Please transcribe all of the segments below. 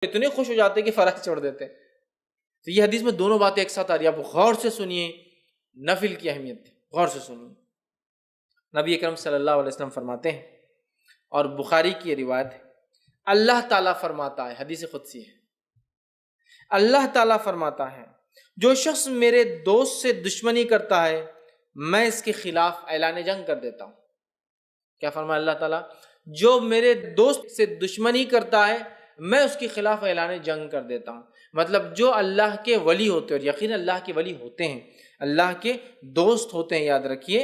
اتنے خوش ہو جاتے ہیں کہ فرائض چھوڑ دیتے ہیں۔ تو یہ حدیث میں دونوں باتیں ایک ساتھ آ رہی ہیں، آپ غور سے سنیے نفل کی اہمیت، غور سے سنیے۔ نبی اکرم صلی اللہ علیہ وسلم فرماتے ہیں، اور بخاری کی یہ روایت ہے، اللہ تعالیٰ فرماتا ہے، حدیث قدسی ہے، اللہ تعالیٰ فرماتا ہے جو شخص میرے دوست سے دشمنی کرتا ہے میں اس کے خلاف اعلان جنگ کر دیتا ہوں۔ کیا فرمایا اللہ تعالیٰ؟ جو میرے دوست سے دشمنی کرتا ہے میں اس کے خلاف اعلان جنگ کر دیتا ہوں۔ مطلب جو اللہ کے ولی ہوتے ہیں، اور یقین اللہ کے ولی ہوتے ہیں، اللہ کے دوست ہوتے ہیں، یاد رکھیے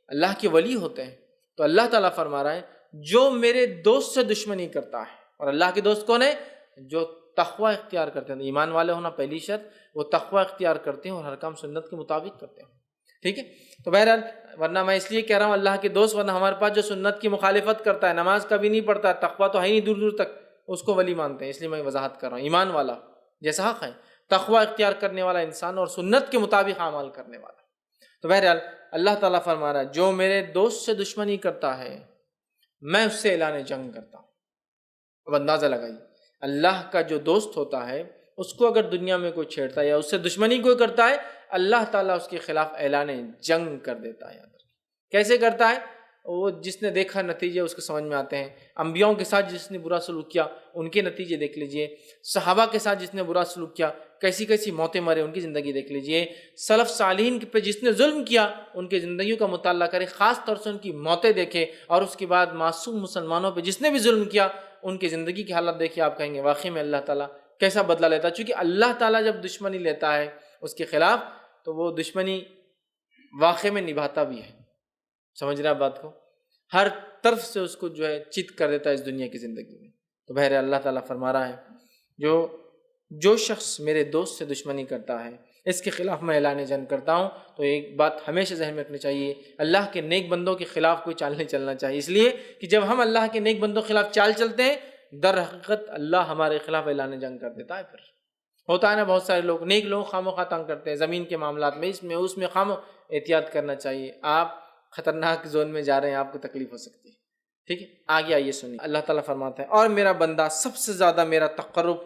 اللہ کے ولی ہوتے ہیں، تو اللہ تعالیٰ فرما رہا ہے جو میرے دوست سے دشمنی کرتا ہے، اور اللہ کے دوست کون ہے؟ جو تقوی اختیار کرتے ہیں، ایمان والے ہونا پہلی شرط، وہ تقوی اختیار کرتے ہیں اور ہر کام سنت کے مطابق کرتے ہیں، ٹھیک ہے؟ تو بہرحال ورنہ میں اس لیے کہہ رہا ہوں اللہ کے دوست، ورنہ ہمارے پاس جو سنت کی مخالفت کرتا ہے، نماز کبھی نہیں پڑھتا، تقوی تو ہے نہیں دور دور تک، اس کو ولی مانتے ہیں، اس لیے میں وضاحت کر رہا ہوں۔ ایمان والا جیسا حق ہے، تقوی اختیار کرنے والا انسان اور سنت کے مطابق اعمال کرنے والا۔ تو بہرحال اللہ تعالیٰ فرما رہا ہے جو میرے دوست سے دشمنی کرتا ہے میں اس سے اعلان جنگ کرتا ہوں۔ اب اندازہ لگائیے، اللہ کا جو دوست ہوتا ہے اس کو اگر دنیا میں کوئی چھیڑتا ہے یا اس سے دشمنی کوئی کرتا ہے، اللہ تعالیٰ اس کے خلاف اعلان جنگ کر دیتا ہے۔ کیسے کرتا ہے؟ وہ جس نے دیکھا نتیجے اس کو سمجھ میں آتے ہیں۔ انبیاؤں کے ساتھ جس نے برا سلوک کیا ان کے نتیجے دیکھ لیجئے، صحابہ کے ساتھ جس نے برا سلوک کیا کیسی کیسی موتیں مرے ان کی زندگی دیکھ لیجئے، سلف صالحین پہ جس نے ظلم کیا ان کی زندگیوں کا مطالعہ کرے، خاص طور سے ان کی موتیں دیکھے، اور اس کے بعد معصوم مسلمانوں پہ جس نے بھی ظلم کیا ان کی زندگی کی حالت دیکھیں، آپ کہیں گے واقعی میں اللہ تعالیٰ کیسا بدلہ لیتا ہے۔ چونکہ اللہ تعالیٰ جب دشمنی لیتا ہے اس کے خلاف تو وہ دشمنی واقع میں نبھاتا بھی ہے، سمجھ رہے آپ بات کو؟ ہر طرف سے اس کو جو ہے چت کر دیتا ہے اس دنیا کی زندگی میں۔ تو بہرحال اللہ تعالیٰ فرما رہا ہے جو شخص میرے دوست سے دشمنی کرتا ہے اس کے خلاف میں اعلان جنگ کرتا ہوں۔ تو ایک بات ہمیشہ ذہن میں رکھنی چاہیے، اللہ کے نیک بندوں کے خلاف کوئی چال نہیں چلنا چاہیے، اس لیے کہ جب ہم اللہ کے نیک بندوں کے خلاف چال چلتے ہیں در حقیقت اللہ ہمارے خلاف اعلان جنگ کر دیتا ہے۔ پھر ہوتا ہے نا بہت سارے لوگ، نیک لوگ خواہ مخواہ تنگ کرتے ہیں زمین کے معاملات میں، اس میں خواہ احتیاط کرنا چاہیے، آپ خطرناک زون میں جا رہے ہیں، آپ کو تکلیف ہو سکتی ہے، ٹھیک ہے؟ آگے آئیے سنیے، اللہ تعالیٰ فرماتا ہے اور میرا بندہ سب سے زیادہ میرا تقرب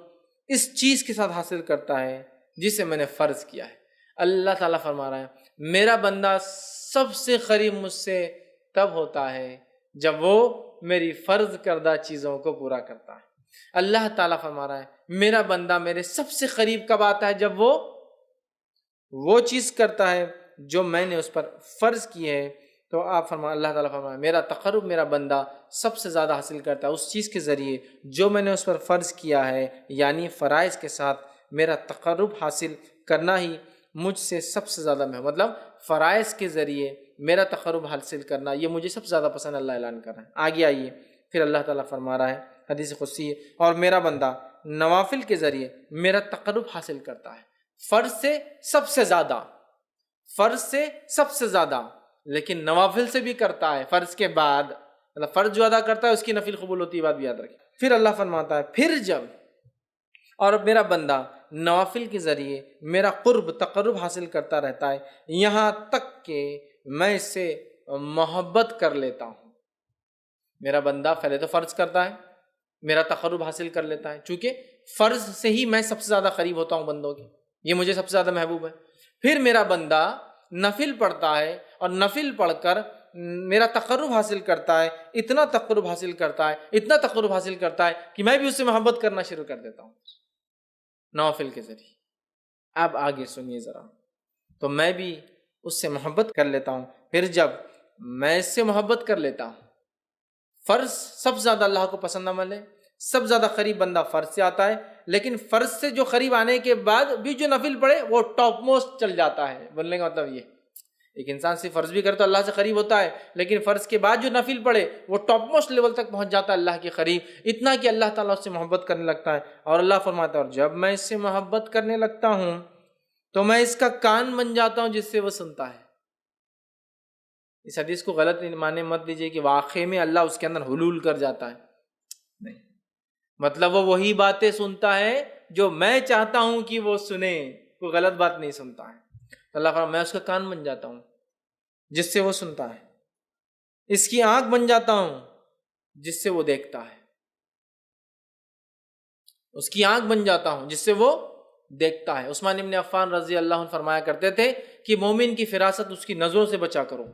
اس چیز کے ساتھ حاصل کرتا ہے جسے میں نے فرض کیا ہے۔ اللہ تعالیٰ فرما رہا ہے میرا بندہ سب سے قریب مجھ سے تب ہوتا ہے جب وہ میری فرض کردہ چیزوں کو پورا کرتا ہے۔ اللہ تعالیٰ فرما رہا ہے میرا بندہ میرے سب سے قریب کب آتا ہے؟ جب وہ چیز کرتا ہے جو میں نے اس پر فرض کی ہے۔ تو آپ اللہ تعالیٰ فرمایا میرا تقرب میرا بندہ سب سے زیادہ حاصل کرتا ہے اس چیز کے ذریعے جو میں نے اس پر فرض کیا ہے، یعنی فرائض کے ساتھ میرا تقرب حاصل کرنا ہی مجھ سے سب سے زیادہ مطلب فرائض کے ذریعے میرا تقرب حاصل کرنا یہ مجھے سب سے زیادہ پسند اللہ اعلان کر رہا ہے۔ آگے آئیے پھر اللہ تعالیٰ فرما رہا ہے حدیث قدسی ہے اور میرا بندہ نوافل کے ذریعے میرا تقرب حاصل کرتا ہے، فرض سے سب سے زیادہ، لیکن نوافل سے بھی کرتا ہے فرض کے بعد، مطلب فرض جو ادا کرتا ہے اس کی نفل قبول ہوتی ہے، بات بھی یاد رکھیں۔ پھر اللہ فرماتا ہے پھر جب اور میرا بندہ نوافل کے ذریعے میرا تقرب حاصل کرتا رہتا ہے یہاں تک کہ میں اس سے محبت کر لیتا ہوں۔ میرا بندہ پہلے تو فرض کرتا ہے، میرا تقرب حاصل کر لیتا ہے، چونکہ فرض سے ہی میں سب سے زیادہ قریب ہوتا ہوں بندوں کے، یہ مجھے سب سے زیادہ محبوب ہے۔ پھر میرا بندہ نفل پڑھتا ہے اور نفل پڑھ کر میرا تقرب حاصل کرتا ہے، اتنا تقرب حاصل کرتا ہے کہ میں بھی اس سے محبت کرنا شروع کر دیتا ہوں نوافل کے ذریعے۔ اب آگے سنیے ذرا، تو میں بھی اس سے محبت کر لیتا ہوں۔ پھر جب میں اس سے محبت کر لیتا ہوں، فرض سب سے زیادہ اللہ کو پسند عمل ہے، سب زیادہ قریب بندہ فرض سے آتا ہے، لیکن فرض سے جو قریب آنے کے بعد بھی جو نفل پڑھے وہ ٹاپ موسٹ چل جاتا ہے۔ بولنے کا مطلب یہ ایک انسان صرف فرض بھی کرے تو اللہ سے قریب ہوتا ہے، لیکن فرض کے بعد جو نفل پڑھے وہ ٹاپ موسٹ لیول تک پہنچ جاتا ہے اللہ کے قریب، اتنا کہ اللہ تعالیٰ اس سے محبت کرنے لگتا ہے۔ اور اللہ فرماتا ہے اور جب میں اس سے محبت کرنے لگتا ہوں تو میں اس کا کان بن جاتا ہوں جس سے وہ سنتا ہے۔ اس حدیث کو غلط معنی مت لیجیے کہ واقعی میں اللہ اس کے اندر حلول کر جاتا ہے، نہیں، مطلب وہ وہی باتیں سنتا ہے جو میں چاہتا ہوں کہ وہ سنے، کوئی غلط بات نہیں سنتا ہے۔ اللہ فرماتا میں اس کا کان بن جاتا ہوں جس سے وہ سنتا ہے، اس کی آنکھ بن جاتا ہوں جس سے وہ دیکھتا ہے۔ اس کی آنکھ بن جاتا ہوں جس سے وہ دیکھتا ہے۔ عثمان ابن عفان رضی اللہ عنہ فرمایا کرتے تھے کہ مومن کی فراست اس کی نظروں سے بچا کرو،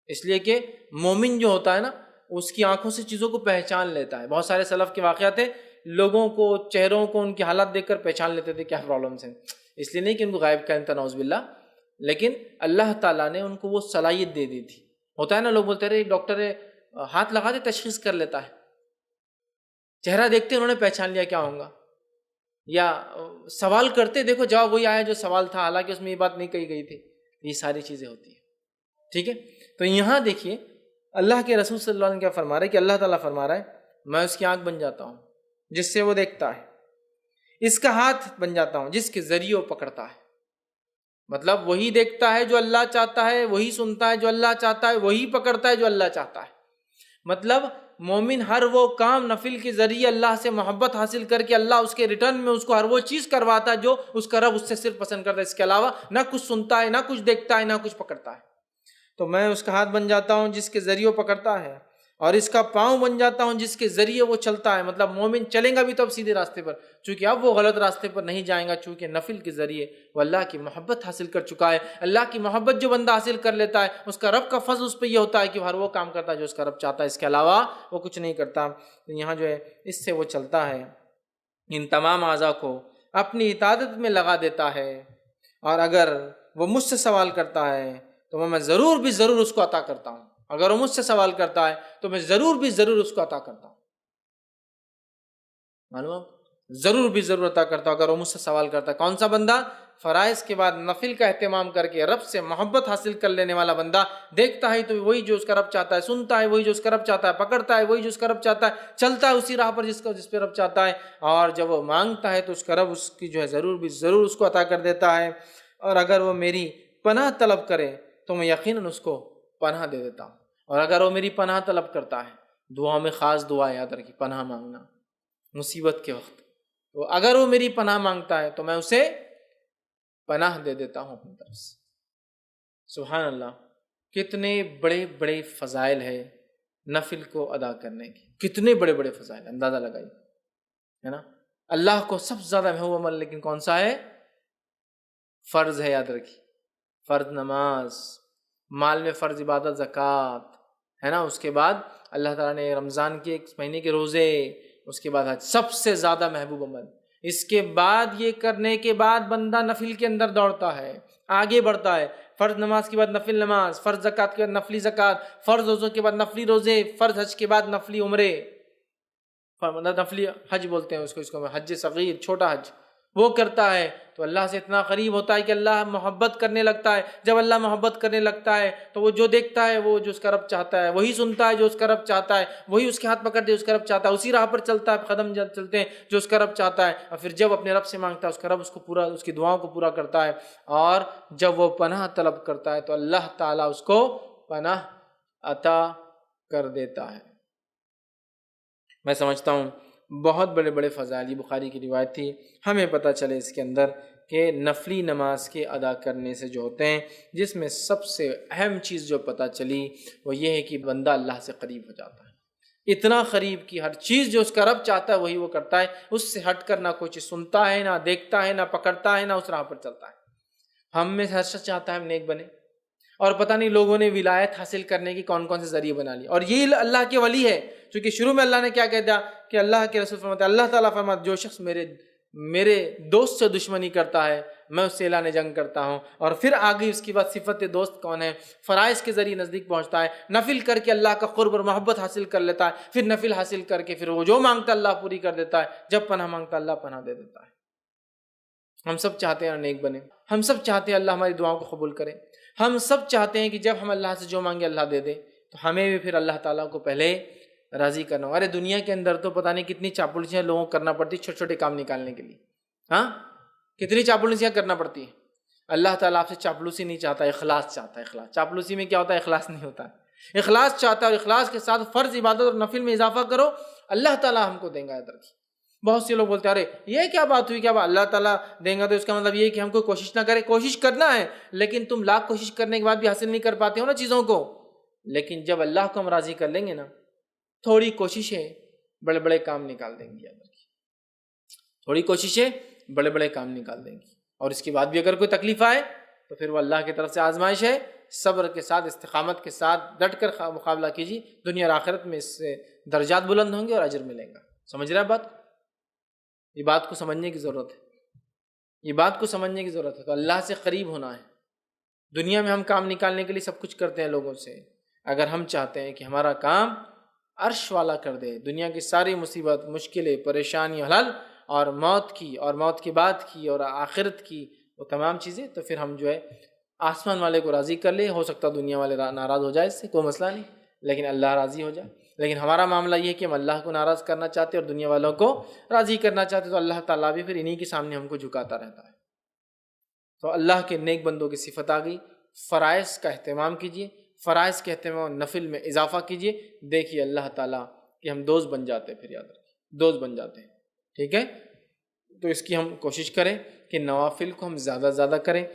اس لیے کہ مومن جو ہوتا ہے نا اس کی آنکھوں سے چیزوں کو پہچان لیتا ہے۔ بہت سارے سلف کے واقعات ہیں، لوگوں کو، چہروں کو، ان کی حالات دیکھ کر پہچان لیتے تھے کیا پرابلمس ہیں، اس لیے نہیں کہ ان کو غائب کا نعوذ باللہ، لیکن اللہ تعالیٰ نے ان کو وہ صلاحیت دے دی تھی۔ ہوتا ہے نا، لوگ بولتے رہے ڈاکٹر ہاتھ لگا دے تشخیص کر لیتا ہے، چہرہ دیکھتے انہوں نے پہچان لیا کیا ہوگا، یا سوال کرتے دیکھو جواب وہی آیا جو سوال تھا، حالانکہ اس میں یہ بات نہیں کہی گئی تھی۔ یہ ساری چیزیں ہوتی ہیں، ٹھیک ہے۔ تو یہاں دیکھیے اللہ کے رسول صلی اللہ علیہ وسلم کیا فرما رہے ہیں کہ اللہ تعالیٰ فرما رہا ہے میں اس کی آنکھ بن جاتا ہوں جس سے وہ دیکھتا ہے، اس کا ہاتھ بن جاتا ہوں جس کے ذریعے وہ پکڑتا ہے۔ مطلب وہی دیکھتا ہے جو اللہ چاہتا ہے، وہی سنتا ہے جو اللہ چاہتا ہے، وہی پکڑتا ہے جو اللہ چاہتا ہے۔ مطلب مومن ہر وہ کام نفل کے ذریعے اللہ سے محبت حاصل کر کے اللہ اس کے ریٹرن میں اس کو ہر وہ چیز کرواتا ہے جو اس کا رب اس سے صرف پسند کرتا ہے، اس کے علاوہ نہ کچھ سنتا ہے، نہ کچھ دیکھتا ہے، نہ کچھ پکڑتا ہے۔ تو میں اس کا ہاتھ بن جاتا ہوں جس کے ذریعے وہ پکڑتا ہے، اور اس کا پاؤں بن جاتا ہوں جس کے ذریعے وہ چلتا ہے۔ مطلب مومن چلیں گا بھی تو اب سیدھے راستے پر، چونکہ اب وہ غلط راستے پر نہیں جائیں گا، چونکہ نفل کے ذریعے وہ اللہ کی محبت حاصل کر چکا ہے۔ اللہ کی محبت جو بندہ حاصل کر لیتا ہے اس کا رب کا فضل اس پہ یہ ہوتا ہے کہ وہ ہر وہ کام کرتا ہے جو اس کا رب چاہتا ہے، اس کے علاوہ وہ کچھ نہیں کرتا۔ یہاں جو ہے اس سے وہ چلتا ہے، ان تمام اعضاء کو اپنی اطاعت میں لگا دیتا ہے، اور اگر وہ مجھ سے سوال کرتا ہے تو میں ضرور بھی ضرور اس کو عطا کرتا ہوں۔ اگر وہ مجھ سے سوال کرتا ہے تو میں ضرور بھی ضرور اس کو عطا کرتا ہوں۔ معلوم، ضرور بھی ضرور عطا کرتا ہوں اگر وہ مجھ سے سوال کرتا ہے۔ کون سا بندہ؟ فرائض کے بعد نفل کا اہتمام کر کے رب سے محبت حاصل کر لینے والا بندہ۔ دیکھتا ہے تو وہی جو اس کا رب چاہتا ہے، سنتا ہے وہی جو اس کا رب چاہتا ہے، پکڑتا ہے وہی جو اس کا رب چاہتا ہے، چلتا ہے اسی راہ پر جس پہ رب چاہتا ہے، اور جب وہ مانگتا ہے تو اس کا رب اس کی جو ہے ضرور بھی ضرور اس کو عطا کر دیتا ہے۔ اور اگر وہ میری پناہ طلب کرے تو میں یقیناً اس کو پناہ دے دیتا ہوں۔ اور اگر وہ میری پناہ طلب کرتا ہے، دعا میں خاص دعا یاد رکھی، پناہ مانگنا مصیبت کے وقت، تو اگر وہ میری پناہ مانگتا ہے تو میں اسے پناہ دے دیتا ہوں اپنی طرف سے۔ سبحان اللہ، کتنے بڑے بڑے فضائل ہے نفل کو ادا کرنے کی، کتنے بڑے بڑے فضائل، اندازہ لگائیے، ہے نا۔ اللہ کو سب سے زیادہ محبوب عمل لیکن کون سا ہے؟ فرض ہے، یاد رکھیے، فرض نماز، مال میں فرض عبادت زکوٰۃ، ہے نا۔ اس کے بعد اللہ تعالیٰ نے رمضان کے ایک مہینے کے روزے، اس کے بعد حج، سب سے زیادہ محبوب عمل۔ اس کے بعد یہ کرنے کے بعد بندہ نفل کے اندر دوڑتا ہے، آگے بڑھتا ہے۔ فرض نماز کے بعد نفل نماز، فرض زکوٰۃ کے بعد نفلی زکوٰۃ، فرض روزوں کے بعد نفلی روزے، فرض حج کے بعد نفلی عمرے، نفلی حج بولتے ہیں اس کو حج صغیر، چھوٹا حج، وہ کرتا ہے تو اللہ سے اتنا قریب ہوتا ہے کہ اللہ محبت کرنے لگتا ہے۔ جب اللہ محبت کرنے لگتا ہے تو وہ جو دیکھتا ہے وہ جو اس کا رب چاہتا ہے، وہی سنتا ہے جو اس کا رب چاہتا ہے، وہی اس کے ہاتھ پکڑ دے اس کا رب چاہتا ہے، اسی راہ پر چلتا ہے، قدم چلتے ہیں جو اس کا رب چاہتا ہے۔ اور پھر جب اپنے رب سے مانگتا ہے اس کا رب اس کو پورا، اس کی دعاؤں کو پورا کرتا ہے۔ اور جب وہ پناہ طلب کرتا ہے تو اللہ تعالیٰ اس کو پناہ عطا کر دیتا ہے۔ میں سمجھتا ہوں بہت بڑے بڑے فضائل، یہ بخاری کی روایت تھی، ہمیں پتہ چلے اس کے اندر کہ نفلی نماز کے ادا کرنے سے جو ہوتے ہیں، جس میں سب سے اہم چیز جو پتہ چلی وہ یہ ہے کہ بندہ اللہ سے قریب ہو جاتا ہے، اتنا قریب کہ ہر چیز جو اس کا رب چاہتا ہے وہی وہ کرتا ہے، اس سے ہٹ کر نہ کوئی چیز سنتا ہے، نہ دیکھتا ہے، نہ پکڑتا ہے، نہ اس راہ پر چلتا ہے۔ ہم میں ہر شخص چاہتا ہے ہم نیک بنے، اور پتہ نہیں لوگوں نے ولایت حاصل کرنے کی کون کون سے ذریعے بنا لی، اور یہ اللہ کے ولی ہے، چونکہ شروع میں اللہ نے کیا کہہ دیا کہ اللہ کے رسول فرماتے ہیں، اللہ تعالیٰ فرماتے جو شخص میرے دوست سے دشمنی کرتا ہے میں اس سے اعلان جنگ کرتا ہوں۔ اور پھر آگے اس کی بات صفت دوست کون ہے؟ فرائض کے ذریعے نزدیک پہنچتا ہے، نفل کر کے اللہ کا قرب اور محبت حاصل کر لیتا ہے، پھر نفل حاصل کر کے پھر وہ جو مانگتا اللہ پوری کر دیتا ہے، جب پناہ مانگتا اللہ پناہ دے دیتا ہے۔ ہم سب چاہتے ہیں نیک بنے، ہم سب چاہتے ہیں اللہ ہماری دعاؤں کو قبول کرے، ہم سب چاہتے ہیں کہ جب ہم اللہ سے جو مانگے اللہ دے دے، تو ہمیں بھی پھر اللہ تعالیٰ کو پہلے راضی کرنا ہو۔ ارے دنیا کے اندر تو پتہ نہیں کتنی چاپلوسیاں لوگوں کو کرنا پڑتی چھوٹے چھوٹے کام نکالنے کے لیے، ہاں کتنی چاپلوسیاں کرنا پڑتی ہیں۔ اللہ تعالیٰ آپ سے چاپلوسی نہیں چاہتا، اخلاص چاہتا ہے۔ اخلاص، چاپلوسی میں کیا ہوتا ہے؟ اخلاص نہیں ہوتا ہے، اخلاص چاہتا ہے، اور اخلاص کے ساتھ فرض عبادت اور نفل میں اضافہ کرو، اللہ تعالیٰ ہم کو دیں گا۔ ادھر کی بہت سے لوگ بولتے ہیں ارے یہ کیا بات ہوئی، کیا بات اللہ تعالیٰ دیں گا تو اس کا مطلب یہ کہ ہم کو کوشش نہ کریں۔ کوشش کرنا ہے، لیکن تم لاکھ کوشش کرنے کے بعد بھی حاصل نہیں کر پاتے ہو نا چیزوں کو، لیکن جب اللہ کو ہم راضی کر لیں گے نا، تھوڑی کوششیں بڑے بڑے کام نکال دیں گی۔ تھوڑی کوششیں بڑے بڑے کام نکال دیں گی، اور اس کے بعد بھی اگر کوئی تکلیف آئے تو پھر وہ اللہ کی طرف سے آزمائش ہے، صبر کے ساتھ استقامت کے ساتھ ڈٹ کر مقابلہ کیجیے، دنیا اور آخرت میں اس سے درجات بلند ہوں گے اور اجر ملے گا۔ سمجھ رہے ہیں بات؟ یہ بات کو سمجھنے کی ضرورت ہے، یہ بات کو سمجھنے کی ضرورت ہے۔ تو اللہ سے قریب ہونا ہے۔ دنیا میں ہم کام نکالنے کے لیے سب کچھ کرتے ہیں لوگوں سے، اگر ہم چاہتے ہیں کہ ہمارا کام عرش والا کر دے، دنیا کی ساری مصیبت، مشکلیں، پریشانی حل، اور موت کی اور موت کے بعد کی اور آخرت کی وہ تمام چیزیں، تو پھر ہم جو ہے آسمان والے کو راضی کر لیں۔ ہو سکتا ہے دنیا والے ناراض ہو جائے، اس سے کوئی مسئلہ نہیں، لیکن اللہ راضی ہو جائے۔ لیکن ہمارا معاملہ یہ ہے کہ ہم اللہ کو ناراض کرنا چاہتے اور دنیا والوں کو راضی کرنا چاہتے، تو اللہ تعالیٰ بھی پھر انہی کے سامنے ہم کو جھکاتا رہتا ہے۔ تو اللہ کے نیک بندوں کی صفت آ گئی۔ فرائض کا اہتمام کیجیے، فرائض کے اہتمام، نفل میں اضافہ کیجیے، دیکھیے اللہ تعالیٰ کہ ہم دوست بن جاتے ہیں، پھر یاد رکھیے دوست بن جاتے ہیں، ٹھیک ہے؟ تو اس کی ہم کوشش کریں کہ نوافل کو ہم زیادہ سے زیادہ کریں۔